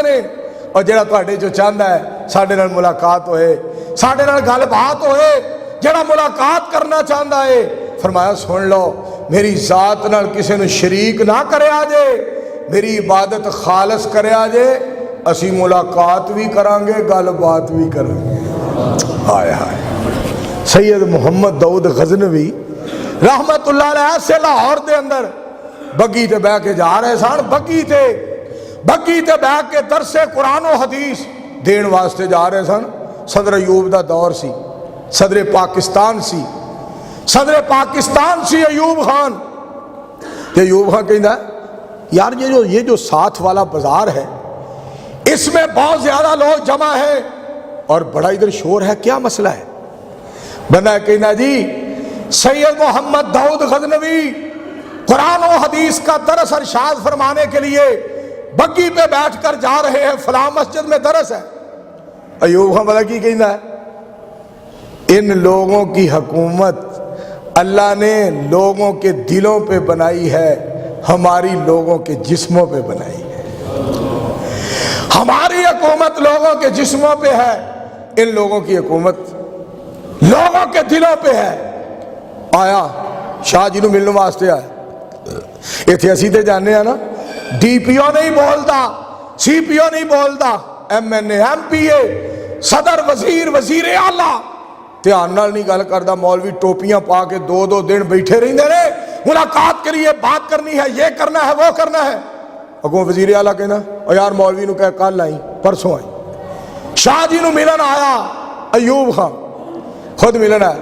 نے اور جڑا تواڈے جو چاہندا ہے ساڈے نال ملاقات ہوئے، ساڈے نال گل بات ہوئے، جڑا ملاقات کرنا چاہندا ہے فرمایا سن لو میری ذات نال کسے نو شریک نہ کریا جے، میری عبادت خالص کریا جے، اسی ملاقات بھی کران گے گل بات بھی کران گے۔ ہائے ہائے سید محمد داؤد غزنوی رحمت اللہ علیہ سے لاہور دے اندر بگی تے بہ کے جا رہے سن، بگی تے بہ کے درس قرآن و حدیث دین واسطے جا رہے سن۔ صدر ایوب دا دور سی، صدر پاکستان سی ایوب خان۔ ایوب خان کہندا ہے یار یہ جو ساتھ والا بازار ہے اس میں بہت زیادہ لوگ جمع ہیں اور بڑا ادھر شور ہے، کیا مسئلہ ہے؟ بندہ کہنا جی سید محمد داؤد غزنوی قرآن و حدیث کا درس ارشاد فرمانے کے لیے بگی پہ بیٹھ کر جا رہے ہیں، فلاں مسجد میں درس ہے۔ ایوب خان بندہ کی کہنا ہے ان لوگوں کی حکومت اللہ نے لوگوں کے دلوں پہ بنائی ہے، ہماری لوگوں کے جسموں پہ بنائی ہے۔ ہماری حکومت لوگوں کے جسموں پہ ہے، ان لوگوں کی حکومت لوگوں کے دلوں پہ ہے۔ آیا شاہ جی نو ملنے واسطے آیا، اتنے اسی تے جانے ہیں نا ڈی پی او نہیں بولتا، سی پی او نہیں بولتا، ایم این اے، ایم پی اے، صدر، وزیر اعلیٰ دھیان نال نہیں گل کردا، مولوی ٹوپیاں پا کے دو دن بیٹھے رہندے نے، ملاقات کریے، بات کرنی ہے، یہ کرنا ہے وہ کرنا ہے۔ اگوں وزیر اعلیٰ کہنا او یار مولوی نو کہہ کل آئی پرسوں آئی۔ شاہ جی نو ملن آیا ایوب خان خود ملن آیا،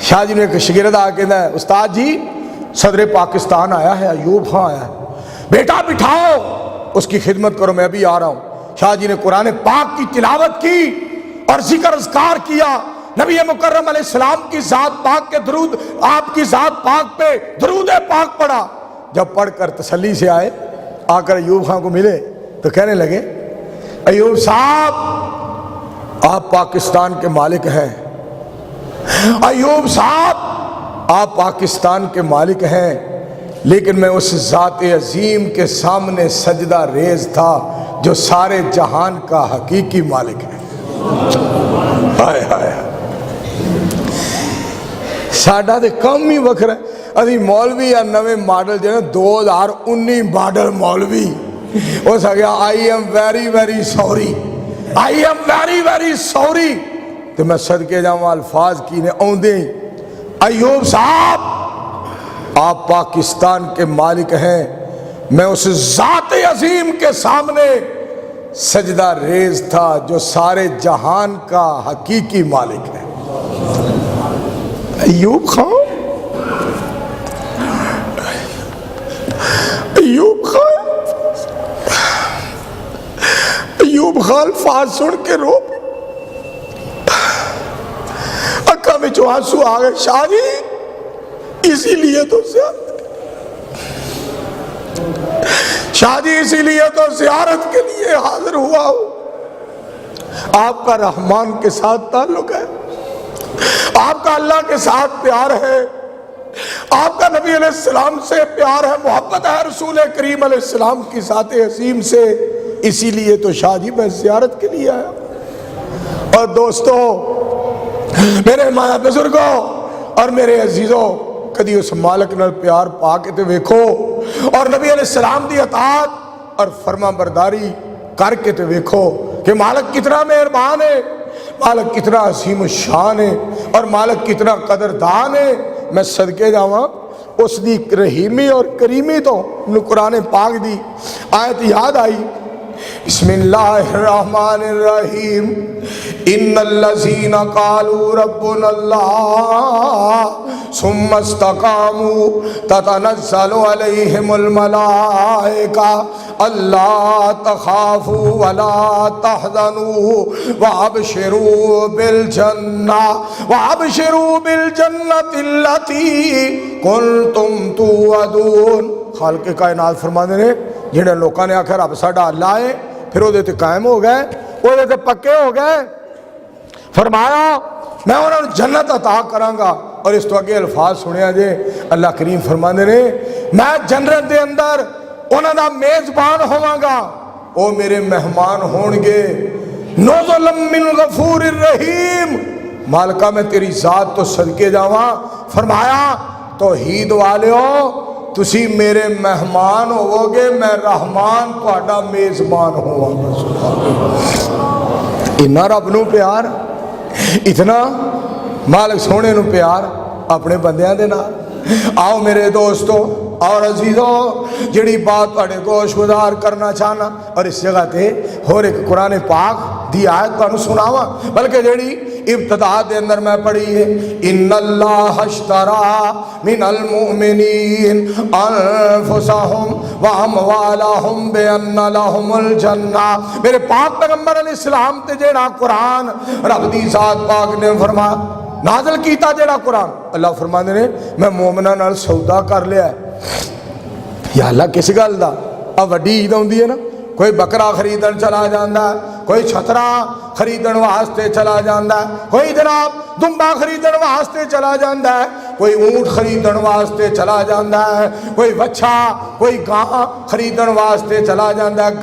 شاہ جی نے ایک شاگرد آ کے کہنا ہے استاد جی صدر پاکستان آیا ہے، ایوب خان آیا ہے، بیٹا بٹھاؤ اس کی خدمت کرو، میں ابھی آ رہا ہوں۔ شاہ جی نے قرآن پاک کی تلاوت کی اور ذکر اذکار کیا، نبی مکرم علیہ السلام کی ذات پاک کے درود، آپ کی ذات پاک پہ درود پاک پڑھا۔ جب پڑھ کر تسلی سے آئے، آ کر ایوب خان کو ملے تو کہنے لگے ایوب صاحب آپ پاکستان کے مالک ہیں، ایوب صاحب آپ پاکستان کے مالک ہیں، لیکن میں اس ذات عظیم کے سامنے سجدہ ریز تھا جو سارے جہان کا حقیقی مالک ہے۔ ہائے ہائے ساڈا تے کم ہی وکھرا ہے، ابھی مولوی یا نویں ماڈل جو ہے 2019 ماڈل مولوی ہو سکیا I'm very sorry, I'm very sorry, تو میں صدقے جاواں الفاظ کی نے آندے ہی ایوب صاحب آپ پاکستان کے مالک ہیں، میں اس ذات عظیم کے سامنے سجدہ ریز تھا جو سارے جہان کا حقیقی مالک ہے۔ ایوب خان الفاظ سن کے رو اکھا میں جو آنسو آ گئے، شاہ جی اسی لیے تو زیارت کے لیے حاضر ہوا ہوں۔ آپ کا رحمان کے ساتھ تعلق ہے، آپ کا اللہ کے ساتھ پیار ہے، آپ کا نبی علیہ السلام سے پیار ہے، محبت ہے رسول کریم علیہ السلام کی ذات عظیم سے، اسی لیے تو شاہ جی میں زیارت کے لیے آیا۔ اور دوستو میرے ماں بزرگوں اور میرے عزیزوں، کدی اس مالک نال پیار پا کے تے ویکھو اور نبی علیہ السلام دی اطاعت اور فرما برداری کر کے تے ویکھو کہ مالک کتنا مہربان ہے، مالک کتنا عظیم الشان ہے اور مالک کتنا قدردان ہے۔ میں صدقے جاواں اس دی رحیمی اور کریمی تو قرآن پاک دی آیت یاد آئی، بسم اللہ الرحمن الرحیم، ان الذین قالوا ربنا اللہ ثم استقاموا تتنزل علیہم الملائکہ اللہ تخافوا ولا تحزنوا وابشروا بالجنۃ التی کنتم توعدون۔ خالق کائنات فرماندے نے جنہیں لوکاں نے آخر رب ساڈا اللہ ہے، پھر وہ تے قائم ہو گئے، وہ تے پکے ہو گئے، فرمایا میں انہوں نے جنت عطا کروں گا۔ اور اس تو اگے الفاظ سنیا جے، اللہ کریم فرماندے نے میں جنت دے اندر انہوں دا میزبان ہواں گا، وہ میرے مہمان ہون گے۔ نزلم من غفور الرحیم، مالکہ میں تیری ذات تو صدقے جاواں، فرمایا توحید والے ہو تسی میرے مہمان ہوو گے، میں رحمان تہاڈا میزبان ہوا۔ اتنا رب نو پیار، اتنا مالک سونے نو پیار اپنے بندیاں دے نال۔ آؤ میرے دوستو اور عزیزوں، جڑی بات تہاڈے گوش گزار کرنا چاہنا اور اس جگہ تے ہور ایک قرآن پاک دی آیت تانوں سناواں، بلکہ جڑی ابتدا دے اندر میں پڑھی ہے، ان اللہ اشترا من المؤمنین انفسہم واموالہم بان لہم الجنہ۔ میرے پاک پیغمبر علیہ السلام تے جڑا قرآن رب دی ذات پاک نے فرما نازل کیتا، جڑا قرآن اللہ فرماندے نے میں مومناں نال سودا کر لیا ہے۔ یا اللہ کس گل دا؟ اب وڈی عید ہوندی ہے نا، کوئی بکرا خریدن چلا جاندا ہے، کوئی چھترا خریدن واسطے چلا جاندا ہے، کوئی جناب دمبا خریدن واسطے چلا جاندا ہے، کوئی اونٹ خریدن واسطے چلا جاندا ہے، کوئی وچھا کوئی گاں خریدن واسطے چلا جاندا ہے،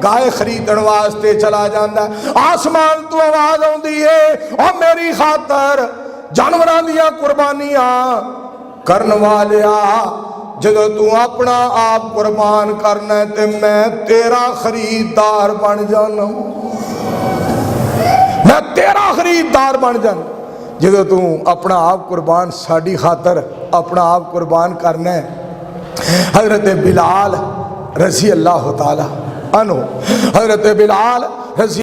گائے خریدن واسطے چلا جاندا ہے۔ آسمان تو آواز آندی ہے او میری خاطر جانوراں دیاں قربانیاں کرن والیا، جدو تو اپنا آپ قربان کرنا ہے تے میں تیرا خریدار بن جانا، میں تیرا خریدار بن جانا۔ جدو تو اپنا آپ قربان ساڈی خاطر اپنا آپ قربان کرنا ہے۔ حضرت بلال رضی اللہ تعالی عنہ، حضرت بلال رضی